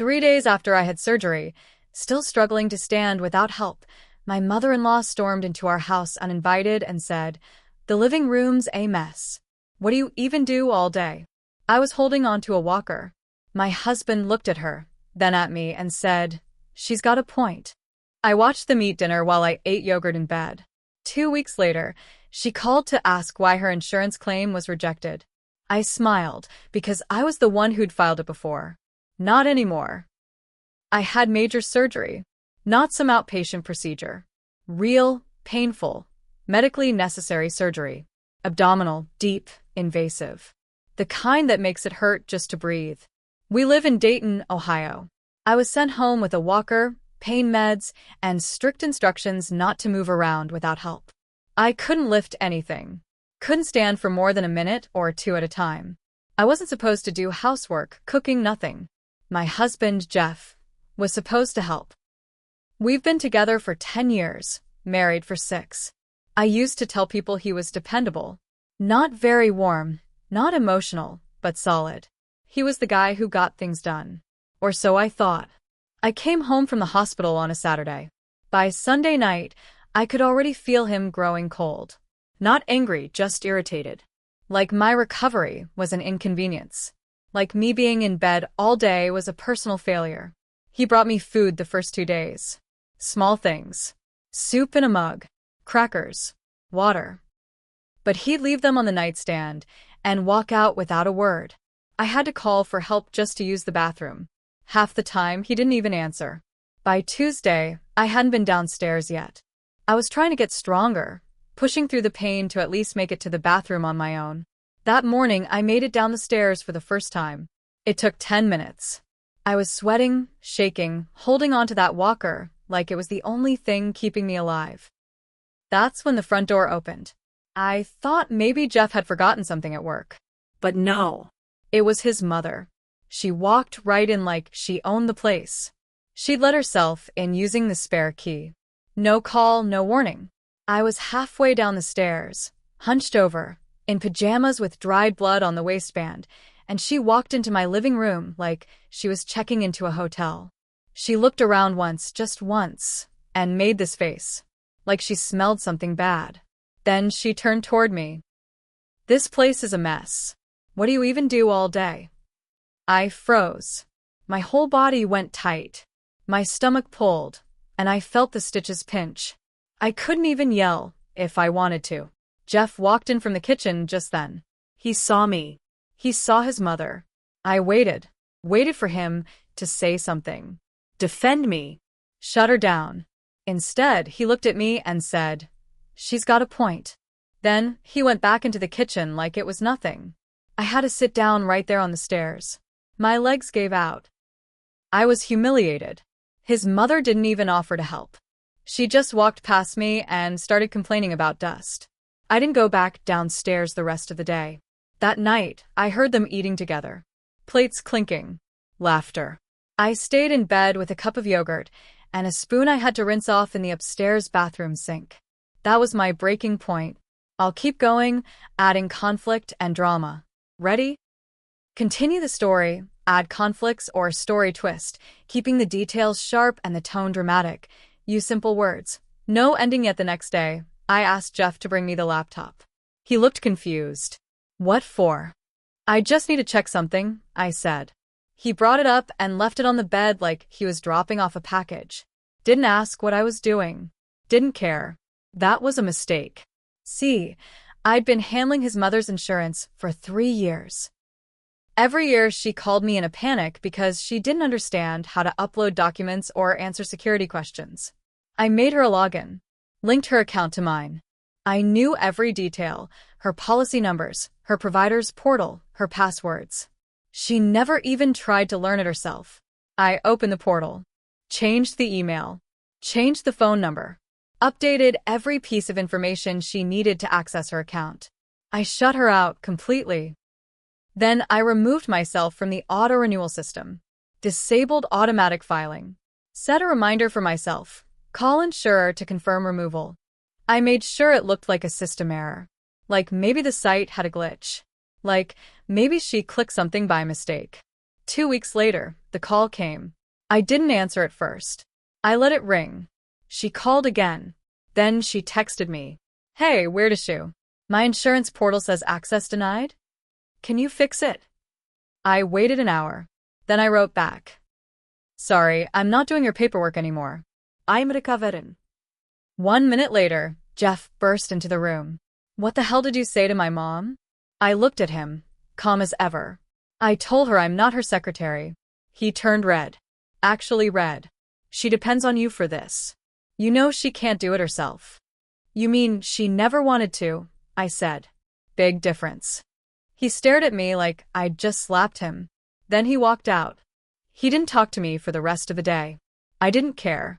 3 days after I had surgery, still struggling to stand without help, my mother-in-law stormed into our house uninvited and said, "The living room's a mess. What do you even do all day?" I was holding onto a walker. My husband looked at her, then at me, and said, "She's got a point." I watched them eat dinner while I ate yogurt in bed. 2 weeks later, she called to ask why her insurance claim was rejected. I smiled, because I was the one who'd filed it before. Not anymore. I had major surgery, not some outpatient procedure. Real, painful, medically necessary surgery. Abdominal, deep, invasive. The kind that makes it hurt just to breathe. We live in Dayton, Ohio. I was sent home with a walker, pain meds, and strict instructions not to move around without help. I couldn't lift anything. Couldn't stand for more than a minute or two at a time. I wasn't supposed to do housework, cooking, nothing. My husband, Jeff, was supposed to help. We've been together for 10 years, married for 6. I used to tell people he was dependable. Not very warm, not emotional, but solid. He was the guy who got things done. Or so I thought. I came home from the hospital on a Saturday. By Sunday night, I could already feel him growing cold. Not angry, just irritated. Like my recovery was an inconvenience. Like me being in bed all day was a personal failure. He brought me food the first 2 days. Small things. Soup in a mug. Crackers. Water. But he'd leave them on the nightstand and walk out without a word. I had to call for help just to use the bathroom. Half the time, he didn't even answer. By Tuesday, I hadn't been downstairs yet. I was trying to get stronger, pushing through the pain to at least make it to the bathroom on my own. That morning, I made it down the stairs for the first time. It took 10 minutes. I was sweating, shaking, holding onto that walker like it was the only thing keeping me alive. That's when the front door opened. I thought maybe Jeff had forgotten something at work. But no. It was his mother. She walked right in like she owned the place. She'd let herself in using the spare key. No call, no warning. I was halfway down the stairs, hunched over, in pajamas with dried blood on the waistband, and she walked into my living room like she was checking into a hotel. She looked around once, just once, and made this face, like she smelled something bad. Then she turned toward me. "This place is a mess. What do you even do all day?" I froze. My whole body went tight. My stomach pulled, and I felt the stitches pinch. I couldn't even yell, if I wanted to. Jeff walked in from the kitchen just then. He saw me. He saw his mother. I waited for him to say something. Defend me. Shut her down. Instead, he looked at me and said, "She's got a point." Then, he went back into the kitchen like it was nothing. I had to sit down right there on the stairs. My legs gave out. I was humiliated. His mother didn't even offer to help. She just walked past me and started complaining about dust. I didn't go back downstairs the rest of the day. That night, I heard them eating together. Plates clinking. Laughter. I stayed in bed with a cup of yogurt and a spoon I had to rinse off in the upstairs bathroom sink. That was my breaking point. I'll keep going, adding conflict and drama. Ready? Continue the story, add conflicts or story twist, keeping the details sharp and the tone dramatic. Use simple words. No ending yet. The next day, I asked Jeff to bring me the laptop. He looked confused. "What for?" "I just need to check something," I said. He brought it up and left it on the bed like he was dropping off a package. Didn't ask what I was doing. Didn't care. That was a mistake. See, I'd been handling his mother's insurance for 3 years. Every year she called me in a panic because she didn't understand how to upload documents or answer security questions. I made her a login, linked her account to mine. I knew every detail, her policy numbers, her provider's portal, her passwords. She never even tried to learn it herself. I opened the portal, changed the email, changed the phone number, updated every piece of information she needed to access her account. I shut her out completely. Then I removed myself from the auto-renewal system, disabled automatic filing, set a reminder for myself, call insurer to confirm removal. I made sure it looked like a system error, like maybe the site had a glitch, like maybe she clicked something by mistake. 2 weeks later, the call came. I didn't answer at first. I let it ring. She called again. Then she texted me. Hey, weird issue. My insurance portal says access denied. Can you fix it? I waited an hour. Then I wrote back. Sorry, I'm not doing your paperwork anymore. I'm recovering. 1 minute later, Jeff burst into the room. What the hell did you say to my mom? I looked at him, calm as ever. I told her I'm not her secretary. He turned red. Actually red. She depends on you for this. You know she can't do it herself. You mean she never wanted to? I said. Big difference. He stared at me like I'd just slapped him. Then he walked out. He didn't talk to me for the rest of the day. I didn't care.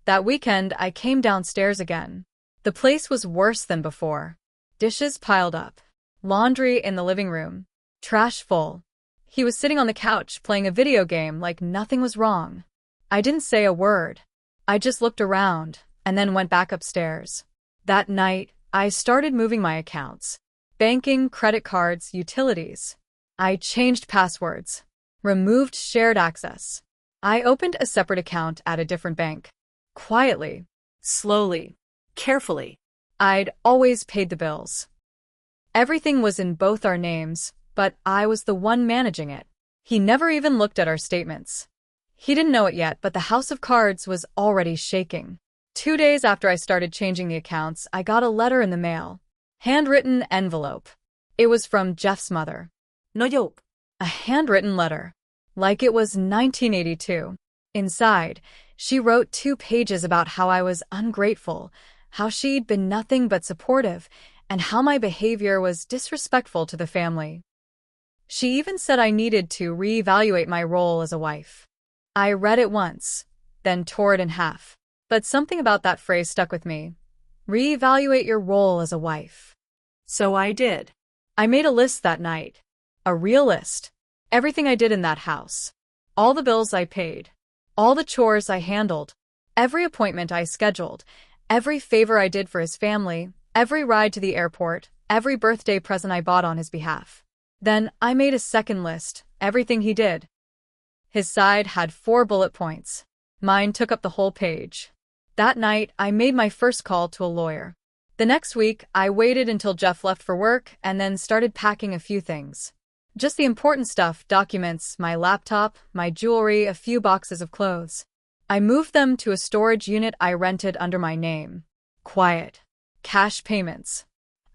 That weekend, I came downstairs again. The place was worse than before. Dishes piled up. Laundry in the living room. Trash full. He was sitting on the couch playing a video game like nothing was wrong. I didn't say a word. I just looked around and then went back upstairs. That night, I started moving my accounts. Banking, credit cards, utilities. I changed passwords. Removed shared access. I opened a separate account at a different bank. Quietly. Slowly. Carefully. I'd always paid the bills. Everything was in both our names, but I was the one managing it. He never even looked at our statements. He didn't know it yet, but the house of cards was already shaking. 2 days after I started changing the accounts, I got a letter in the mail. Handwritten envelope. It was from Jeff's mother. No joke. A handwritten letter. Like it was 1982. Inside, she wrote 2 pages about how I was ungrateful, how she'd been nothing but supportive, and how my behavior was disrespectful to the family. She even said I needed to reevaluate my role as a wife. I read it once, then tore it in half. But something about that phrase stuck with me. Reevaluate your role as a wife. So I did. I made a list that night. A real list. Everything I did in that house. All the bills I paid. All the chores I handled. Every appointment I scheduled. Every favor I did for his family. Every ride to the airport. Every birthday present I bought on his behalf. Then I made a second list. Everything he did. His side had 4 bullet points. Mine took up the whole page. That night, I made my first call to a lawyer. The next week, I waited until Jeff left for work and then started packing a few things. Just the important stuff, documents, my laptop, my jewelry, a few boxes of clothes. I moved them to a storage unit I rented under my name. Quiet. Cash payments.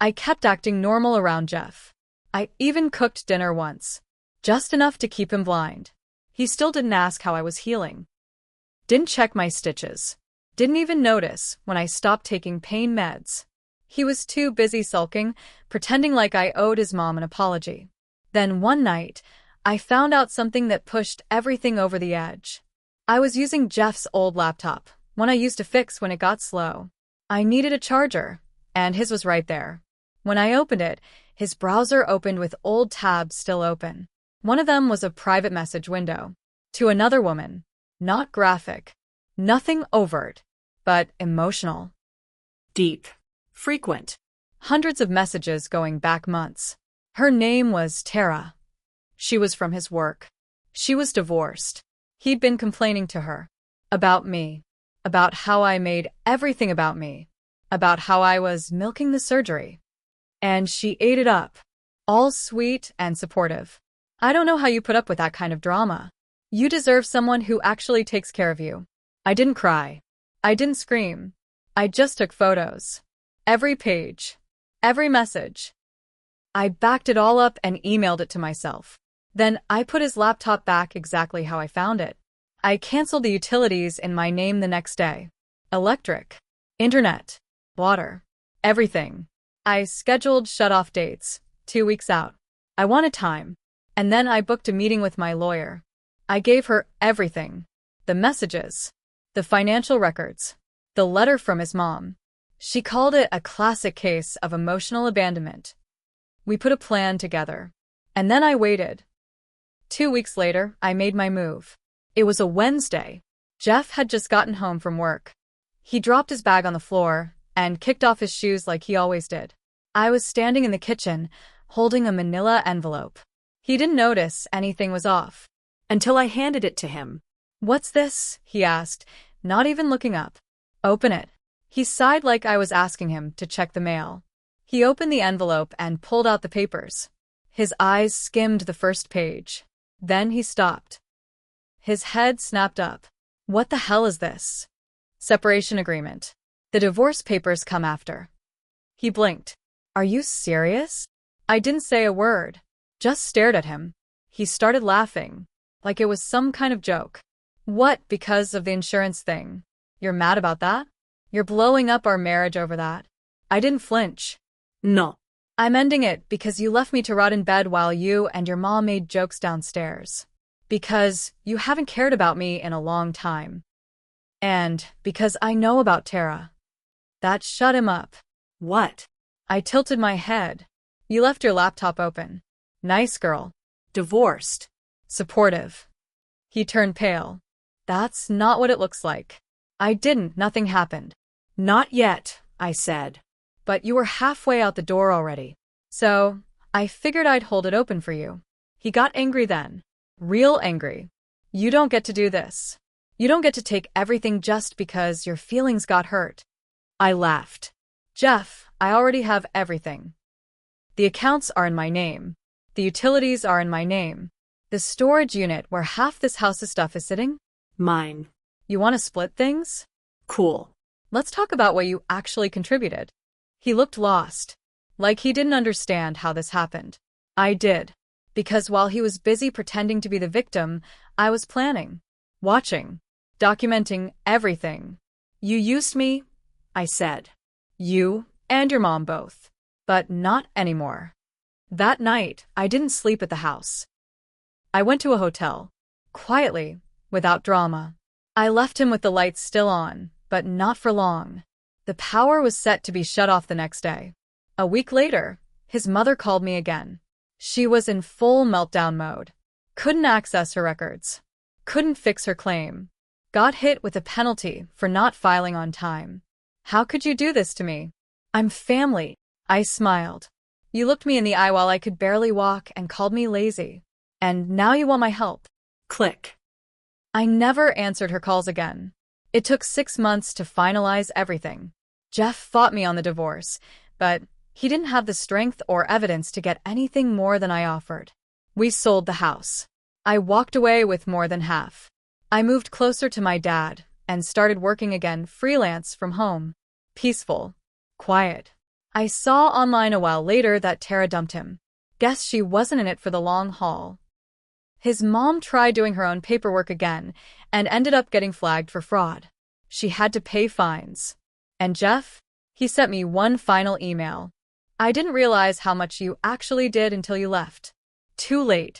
I kept acting normal around Jeff. I even cooked dinner once. Just enough to keep him blind. He still didn't ask how I was healing. Didn't check my stitches. Didn't even notice when I stopped taking pain meds. He was too busy sulking, pretending like I owed his mom an apology. Then one night, I found out something that pushed everything over the edge. I was using Jeff's old laptop, one I used to fix when it got slow. I needed a charger, and his was right there. When I opened it, his browser opened with old tabs still open. One of them was a private message window. To another woman. Not graphic. Nothing overt, but emotional. Deep. Frequent. Hundreds of messages going back months. Her name was Tara. She was from his work. She was divorced. He'd been complaining to her. About me. About how I made everything about me. About how I was milking the surgery. And she ate it up. All sweet and supportive. I don't know how you put up with that kind of drama. You deserve someone who actually takes care of you. I didn't cry. I didn't scream. I just took photos. Every page. Every message. I backed it all up and emailed it to myself. Then I put his laptop back exactly how I found it. I canceled the utilities in my name the next day. Electric. Internet. Water. Everything. I scheduled shut-off dates, 2 weeks out. I wanted time. And then I booked a meeting with my lawyer. I gave her everything. The messages. The financial records. The letter from his mom. She called it a classic case of emotional abandonment. We put a plan together. And then I waited. 2 weeks later, I made my move. It was a Wednesday. Jeff had just gotten home from work. He dropped his bag on the floor and kicked off his shoes like he always did. I was standing in the kitchen, holding a manila envelope. He didn't notice anything was off. until I handed it to him. "What's this?" he asked, not even looking up. "Open it." He sighed like I was asking him to check the mail. He opened the envelope and pulled out the papers. His eyes skimmed the first page. Then he stopped. His head snapped up. "What the hell is this?" "Separation agreement. The divorce papers come after." He blinked. "Are you serious?" I didn't say a word, just stared at him. He started laughing, like it was some kind of joke. "What, because of the insurance thing? You're mad about that? You're blowing up our marriage over that?" I didn't flinch. No. "I'm ending it because you left me to rot in bed while you and your mom made jokes downstairs. Because you haven't cared about me in a long time. And because I know about Tara." That shut him up. What? I tilted my head. "You left your laptop open. Nice girl. Divorced. Supportive." He turned pale. "That's not what it looks like." I didn't. Nothing happened. Not yet, I said. "But you were halfway out the door already. So, I figured I'd hold it open for you." He got angry then. Real angry. "You don't get to do this. You don't get to take everything just because your feelings got hurt." I laughed. "Jeff, I already have everything. The accounts are in my name. The utilities are in my name. The storage unit where half this house's stuff is sitting? Mine. You want to split things? Cool. Let's talk about what you actually contributed." He looked lost, like he didn't understand how this happened. I did. Because while he was busy pretending to be the victim, I was planning, watching, documenting everything. "You used me," I said. "You and your mom both. But not anymore." That night, I didn't sleep at the house. I went to a hotel. Quietly, without drama. I left him with the lights still on, but not for long. The power was set to be shut off the next day. A week later, his mother called me again. She was in full meltdown mode. Couldn't access her records. Couldn't fix her claim. Got hit with a penalty for not filing on time. "How could you do this to me?" "I'm family." I smiled. "You looked me in the eye while I could barely walk and called me lazy. And now you want my help." Click. I never answered her calls again. It took 6 months to finalize everything. Jeff fought me on the divorce, but he didn't have the strength or evidence to get anything more than I offered. We sold the house. I walked away with more than half. I moved closer to my dad and started working again freelance from home. Peaceful. Quiet. I saw online a while later that Tara dumped him. Guess she wasn't in it for the long haul. His mom tried doing her own paperwork again and ended up getting flagged for fraud. She had to pay fines. And Jeff? He sent me one final email. "I didn't realize how much you actually did until you left. Too late."